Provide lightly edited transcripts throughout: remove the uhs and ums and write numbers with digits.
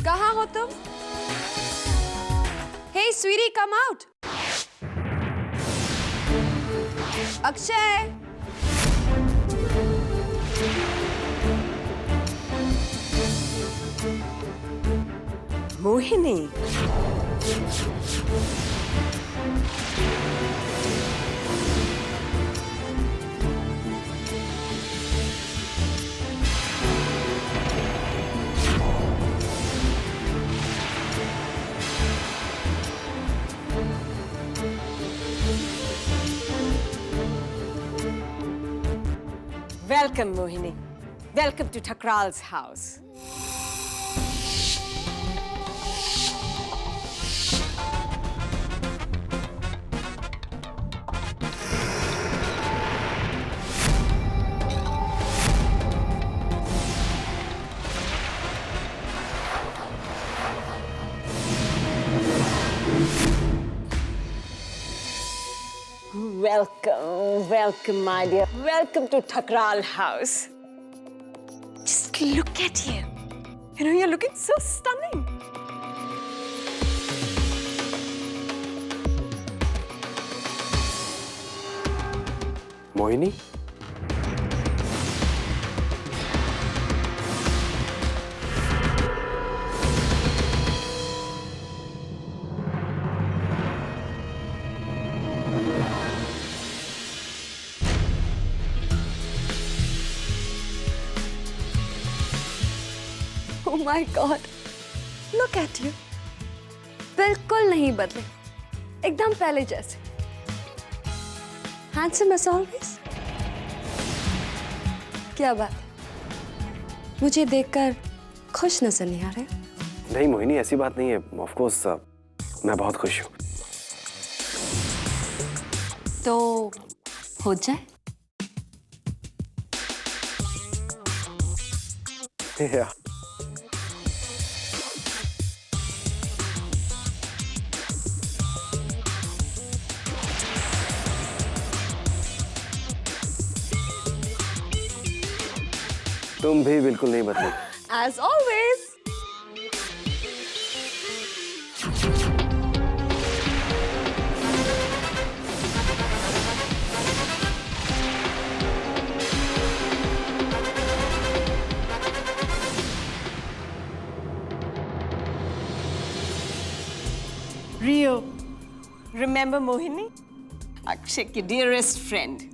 कहाँ हो तुम? Hey sweetie, come out. Akshay. Mohini. Welcome, Mohini. Welcome to Thakral's house. Welcome, welcome, my dear. Welcome to Thakral house. Just look at you. You know, you're looking so stunning. Mohini? Oh my God, look at you. बिल्कुल नहीं बदले, एकदम पहले जैसे. Handsome as always. क्या बात है? मुझे देखकर खुश नजर नहीं आ रहे? नहीं मोहिनी, ऐसी बात नहीं है. Of course, मैं बहुत खुश हूँ. तो हो जाए? Yeah. तुम भी बिल्कुल नहीं बदले. As always. Rio, remember Mohini? Akshay's dearest friend.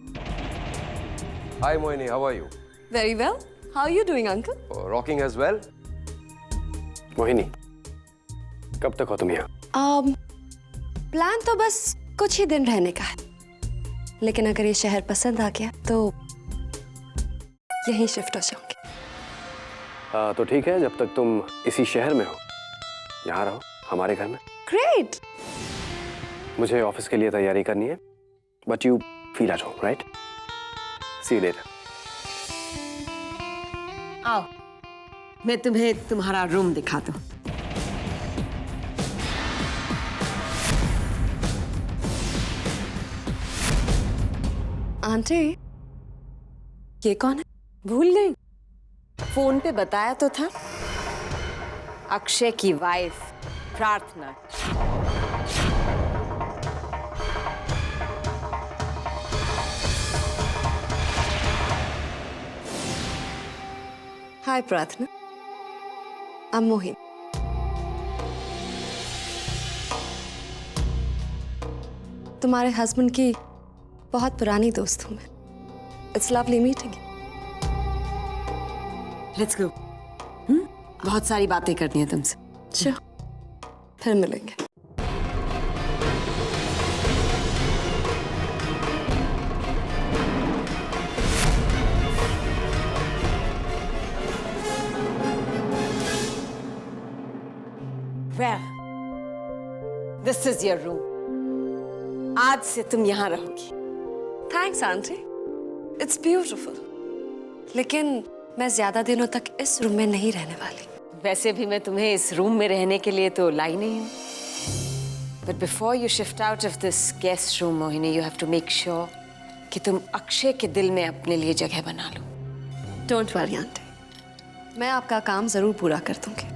Hi Mohini, how are you? Very well. How are you doing, uncle? Rocking as well. Mohini, कब तक हो तुम यहाँ? प्लान तो बस कुछ ही दिन रहने का है, लेकिन अगर ये शहर पसंद आ गया तो यहीं शिफ्ट हो जाऊंगी. तो ठीक है, जब तक तुम इसी शहर में हो, यहाँ रहो हमारे घर में. Great. मुझे ऑफिस के लिए तैयारी करनी है, but you feel at home, right? See you later. आओ, मैं तुम्हें तुम्हारा रूम दिखा दूं. आंटी, ये कौन है? भूल गई? फोन पे बताया तो था. अक्षय की वाइफ प्रार्थना. Hi, प्रार्थना. I'm मोहिनी. तुम्हारे हस्बैंड की बहुत पुरानी दोस्त हूँ मैं. It's lovely meeting you. Let's go. बहुत सारी बातें करनी है तुमसे. Sure. फिर मिलेंगे. Well, this is your room. आज से तुम यहाँ रहोगी. Thanks, aunty. It's beautiful. लेकिन मैं ज्यादा दिनों तक इस रूम में नहीं रहने वाली. वैसे भी मैं तुम्हें इस रूम में रहने के लिए तो लाई नहीं हूँ. But before you shift out of this guest room, Mohini, you have to make sure कि तुम अक्षय के दिल में अपने लिए जगह बना लो. Don't worry, aunty. मैं आपका काम जरूर पूरा कर दूंगी.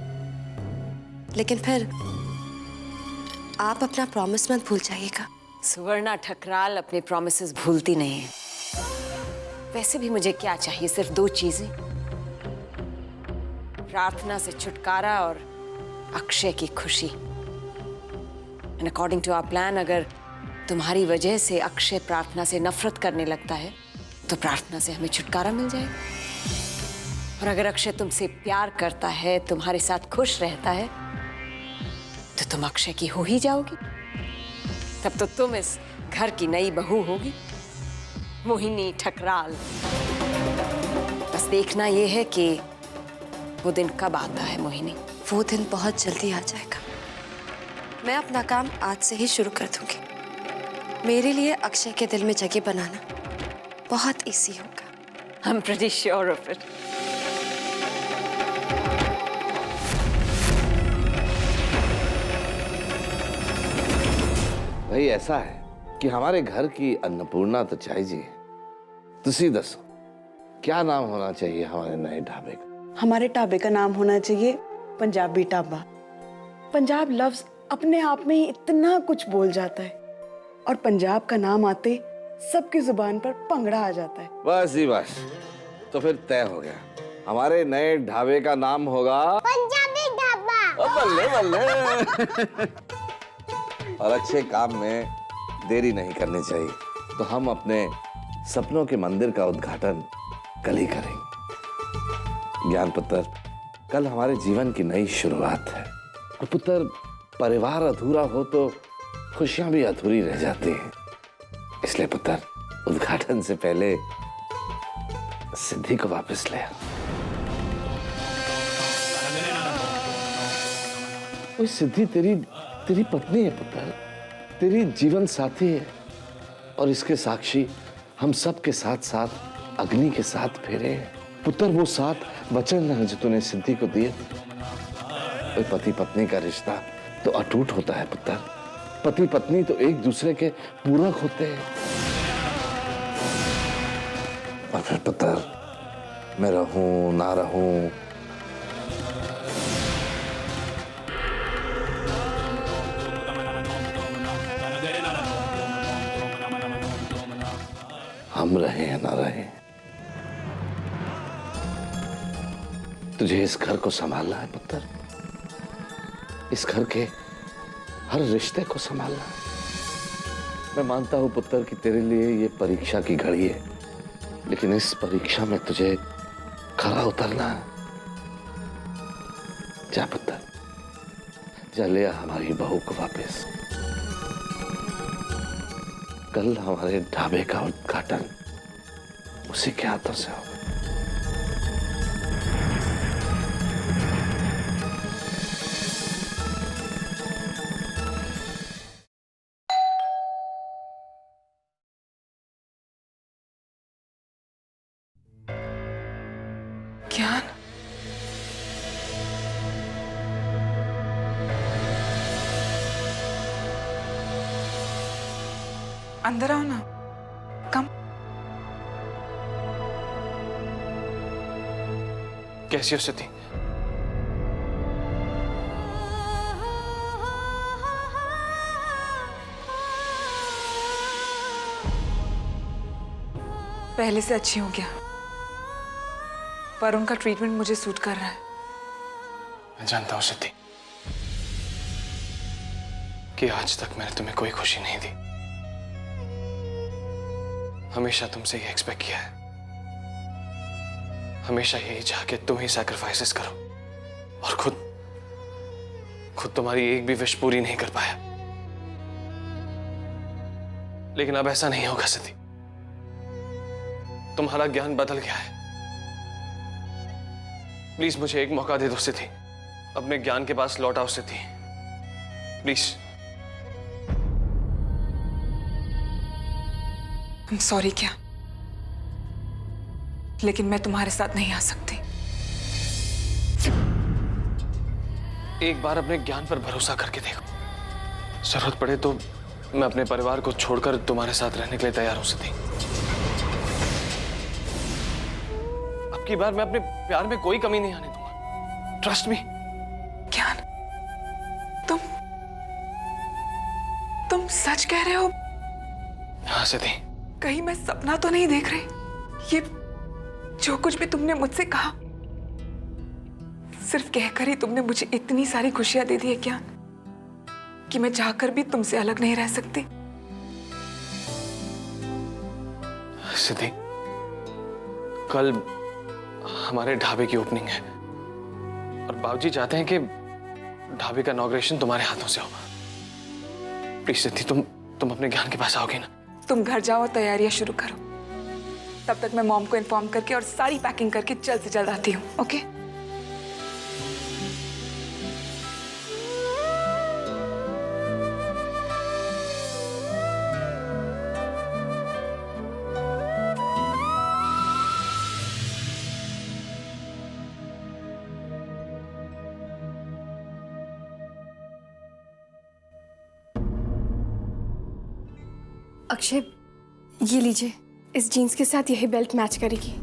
लेकिन फिर आप अपना प्रॉमिस मत भूल जाइएगा। सुवर्णा ठकराल अपने प्रॉमिसेस भूलती नहीं है। वैसे भी मुझे क्या चाहिए, सिर्फ 2 चीजें, प्रार्थना से छुटकारा और अक्षय की खुशी। And according to our plan, अगर तुम्हारी वजह से अक्षय प्रार्थना से नफरत करने लगता है तो प्रार्थना से हमें छुटकारा मिल जाएगा। और अगर अक्षय तुमसे प्यार करता है, तुम्हारे साथ खुश रहता है, तो तुम अक्षय की हो ही जाओगी। तब तो तुम इस घर की नई बहू होगी, मोहिनी ठकराल। बस देखना यह है कि वो दिन कब आता है मोहिनी। वो दिन बहुत जल्दी आ जाएगा। मैं अपना काम आज से ही शुरू कर दूंगी। मेरे लिए अक्षय के दिल में जगह बनाना बहुत इजी होगा। I'm pretty sure of it. भाई ऐसा है कि हमारे घर की अन्नपूर्णा तो चाहिए। तुसी दसो क्या नाम होना चाहिए हमारे नए ढाबे का? हमारे ढाबे का नाम होना चाहिए पंजाबी ढाबा। पंजाब लफ्ज अपने आप में ही इतना कुछ बोल जाता है, और पंजाब का नाम आते सबकी जुबान पर पंगड़ा आ जाता है। बस ही बस, तो फिर तय हो गया। हमारे नए ढाबे का नाम होगा पंजाबी ढाबा। बल्ले बल्ले। और अच्छे काम में देरी नहीं करनी चाहिए, तो हम अपने सपनों के मंदिर का उद्घाटन कल ही करेंगे। ज्ञान पुत्र, कल हमारे जीवन की नई शुरुआत है। और पुत्र, परिवार अधूरा हो तो खुशियां भी अधूरी रह जाती हैं। इसलिए पुत्र, उद्घाटन से पहले सिद्धि को वापस ले आ। वो सिद्धि तेरी पत्नी है पुत्र, तेरी जीवन साथी है, और इसके साक्षी हम सब के साथ साथ अग्नि के साथ फेरे हैं। पुत्र, वो 7 वचन हैं जो तूने सिद्धि को दिए थे। पति पत्नी का रिश्ता तो अटूट होता है पुत्र। पति पत्नी तो एक दूसरे के पूरक होते हैं। और फिर पुत्र, मैं रहूं ना रहूं, हम रहे या ना रहे, तुझे इस घर को संभालना है पुत्र। इस घर के हर रिश्ते को संभालना है। मैं मानता हूं पुत्र कि तेरे लिए ये परीक्षा की घड़ी है, लेकिन इस परीक्षा में तुझे खरा उतरना है। जा पुत्र, जा ले आ हमारी बहू को वापस। कल हमारे ढाबे का उद्घाटन उसी के हाथों से होगा। ज्ञान, अंदर आओ ना। कम। कैसी हो सिद्धि? पहले से अच्छी हो गया, पर उनका ट्रीटमेंट मुझे सूट कर रहा है। मैं जानता हूं सिद्धि कि आज तक मैंने तुम्हें कोई खुशी नहीं दी। हमेशा तुमसे ये एक्सपेक्ट किया है, हमेशा यही चाह के तुम ही सैक्रिफाइसेस करो, और खुद तुम्हारी एक भी विश पूरी नहीं कर पाया। लेकिन अब ऐसा नहीं होगा सिद्धि। तुम्हारा ज्ञान बदल गया है। प्लीज मुझे एक मौका दे दो सिद्धि। अपने ज्ञान के पास लौट आओ सिद्धि, प्लीज। सॉरी क्या, लेकिन मैं तुम्हारे साथ नहीं आ सकती। एक बार अपने ज्ञान पर भरोसा करके देखो। जरूरत पड़े तो मैं अपने परिवार को छोड़कर तुम्हारे साथ रहने के लिए तैयार हूं सिद्धि। अब की बार मैं अपने प्यार में कोई कमी नहीं आने दूंगा। Trust me. ज्ञान, तुम सच कह रहे हो? हाँ सिद्धि, कहीं मैं सपना तो नहीं देख रही? ये जो कुछ भी तुमने मुझसे कहा, सिर्फ कहकर ही तुमने मुझे इतनी सारी खुशियां दे दी है क्या कि मैं चाहकर भी तुमसे अलग नहीं रह सकती? सिद्धि, कल हमारे ढाबे की ओपनिंग है और बाबूजी चाहते हैं कि ढाबे का इनॉग्रेशन तुम्हारे हाथों से हो। प्लीज सिद्धि, तुम अपने ज्ञान के पास आओगे ना? तुम घर जाओ और तैयारियां शुरू करो। तब तक मैं मॉम को इन्फॉर्म करके और सारी पैकिंग करके जल्द से जल्द आती हूँ। ओके? अक्षय, ये लीजिए, इस जीन्स के साथ यही बेल्ट मैच करेगी।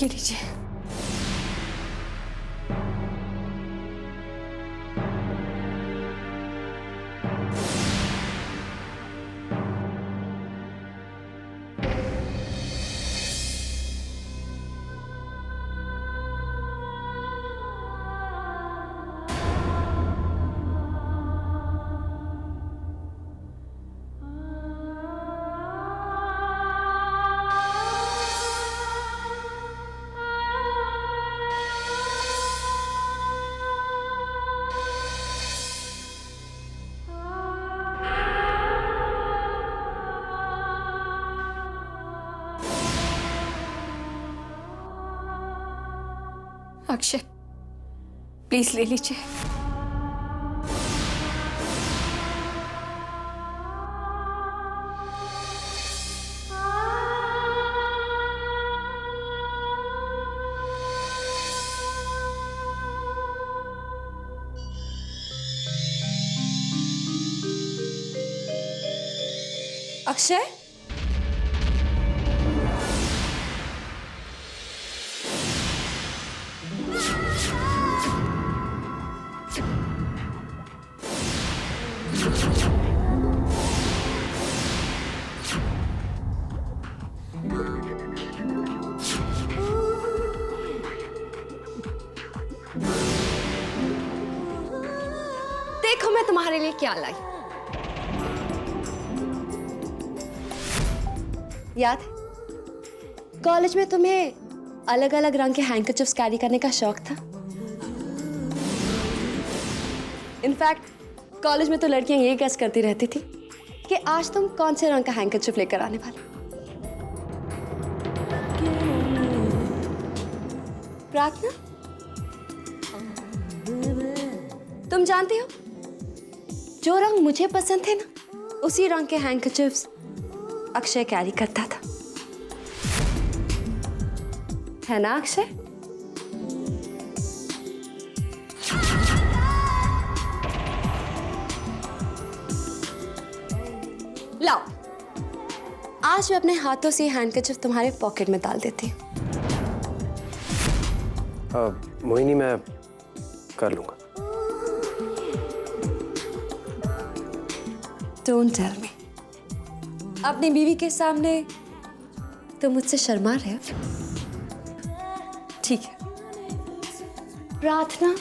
ये लीजिए। अक्षय, प्लीज ले लीजिए। अक्षय, देखो मैं तुम्हारे लिए क्या लाई। याद है कॉलेज में तुम्हें अलग अलग रंग के हैंकरचिप्स कैरी करने का शौक था? इनफैक्ट कॉलेज में तो लड़कियां ये गेस करती रहती थी कि आज तुम कौन से रंग का हैंकरचिप लेकर आने वाले। प्रार्थना, तुम जानती हो जो रंग मुझे पसंद थे ना, उसी रंग के हैंकरचिप्स अक्षय कैरी करता था, है ना अक्षय? लाओ, आज मैं अपने हाथों से हैंडकरचिप तुम्हारे पॉकेट में डाल देती हूँ। मोहिनी, मैं कर लूंगा। Don't tell me। अपनी बीवी के सामने तुम मुझसे शर्मा रहे हो? ठीक है। प्रार्थना,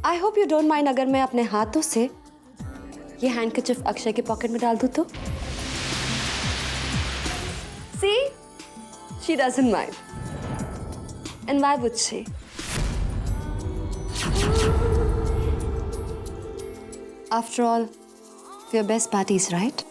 I hope you don't mind अगर मैं अपने हाथों से ये हैंडकरचिप अक्षय के पॉकेट में डाल दूं तो? See, she doesn't mind। And why would she? After all, we're best buddies, right?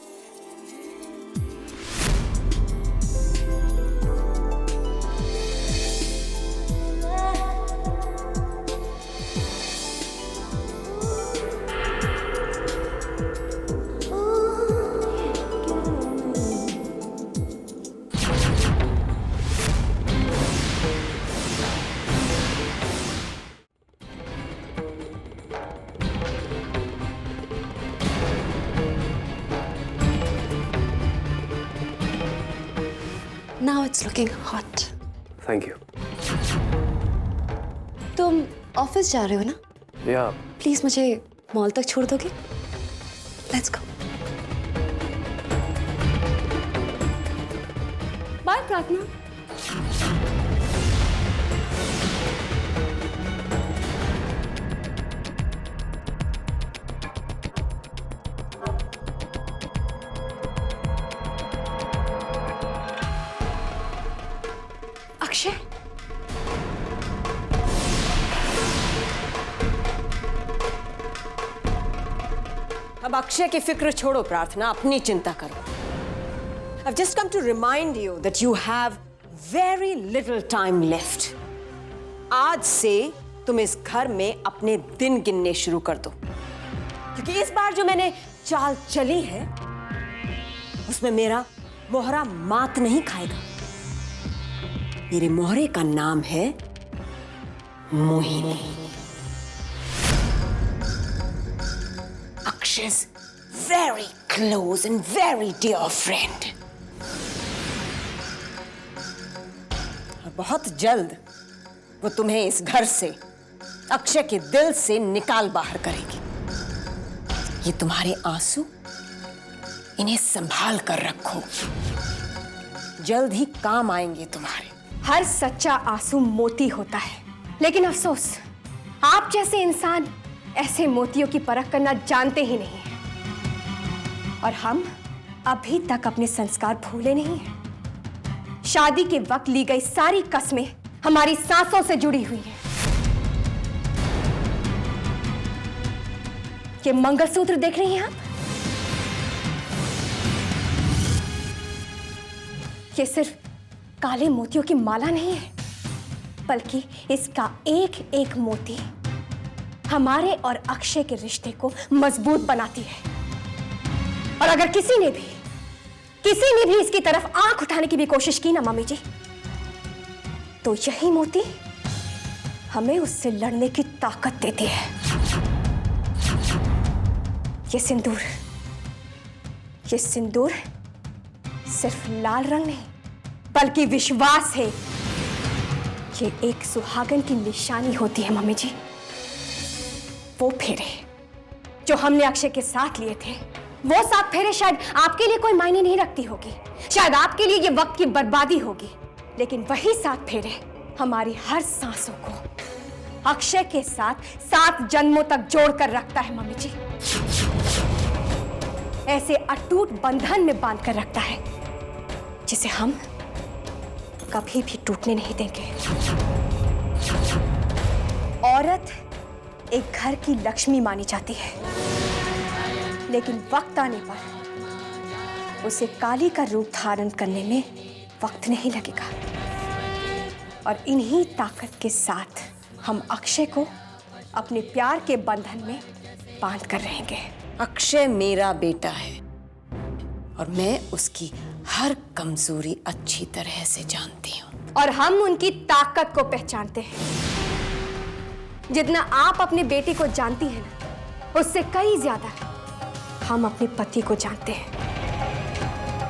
Now it's looking hot. Thank you. तुम ऑफिस जा रहे हो ना? या प्लीज मुझे मॉल तक छोड़ दोगे? Let's go. बाय प्रार्थना। अक्षय, अब अक्षय की फिक्र छोड़ो प्रार्थना, अपनी चिंता करो। I've just come to remind you that you have very little time left. आज से तुम इस घर में अपने दिन गिनने शुरू कर दो, क्योंकि इस बार जो मैंने चाल चली है उसमें मेरा मोहरा मात नहीं खाएगा। मेरे मोहरे का नाम है Mohini. Akshay's very close and very dear friend. और बहुत जल्द वो तुम्हें इस घर से, अक्षय के दिल से निकाल बाहर करेगी। ये तुम्हारे आंसू, इन्हें संभाल कर रखो, जल्द ही काम आएंगे तुम्हारे। हर सच्चा आंसू मोती होता है, लेकिन अफसोस आप जैसे इंसान ऐसे मोतियों की परख करना जानते ही नहीं हैं। और हम अभी तक अपने संस्कार भूले नहीं हैं। शादी के वक्त ली गई सारी कस्में हमारी सांसों से जुड़ी हुई हैं। ये मंगलसूत्र देख रही हैं आप? ये सिर्फ काले मोतियों की माला नहीं है, बल्कि इसका एक एक मोती हमारे और अक्षय के रिश्ते को मजबूत बनाती है। और अगर किसी ने भी इसकी तरफ आंख उठाने की भी कोशिश की ना मम्मी जी, तो यही मोती हमें उससे लड़ने की ताकत देती है। ये सिंदूर सिर्फ लाल रंग नहीं, बल्कि विश्वास है। ये एक सुहागन की निशानी होती है मम्मी जी। वो फेरे जो हमने अक्षय के साथ लिए थे, वो 7 फेरे शायद आपके लिए कोई मायने नहीं रखती होगी, शायद आपके लिए ये वक्त की बर्बादी होगी, लेकिन वही 7 फेरे हमारी हर सांसों को अक्षय के साथ 7 जन्मों तक जोड़कर रखता है मम्मी जी। ऐसे अटूट बंधन में बांध कर रखता है जिसे हम कभी भी टूटने नहीं देंगे। औरत एक घर की लक्ष्मी मानी जाती है, लेकिन वक्त आने पर उसे काली का रूप धारण करने में वक्त नहीं लगेगा। और इन्हीं ताकत के साथ हम अक्षय को अपने प्यार के बंधन में बांध कर रहेंगे। अक्षय मेरा बेटा है और मैं उसकी हर कमजोरी अच्छी तरह से जानती हूँ। और हम उनकी ताकत को पहचानते हैं। जितना आप अपने बेटे को जानती हैं ना, उससे कई ज्यादा हम अपने पति को जानते हैं।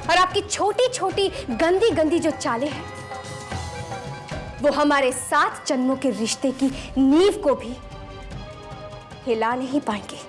और आपकी छोटी छोटी गंदी गंदी जो चालें हैं, वो हमारे 7 जन्मों के रिश्ते की नींव को भी हिला नहीं पाएंगे।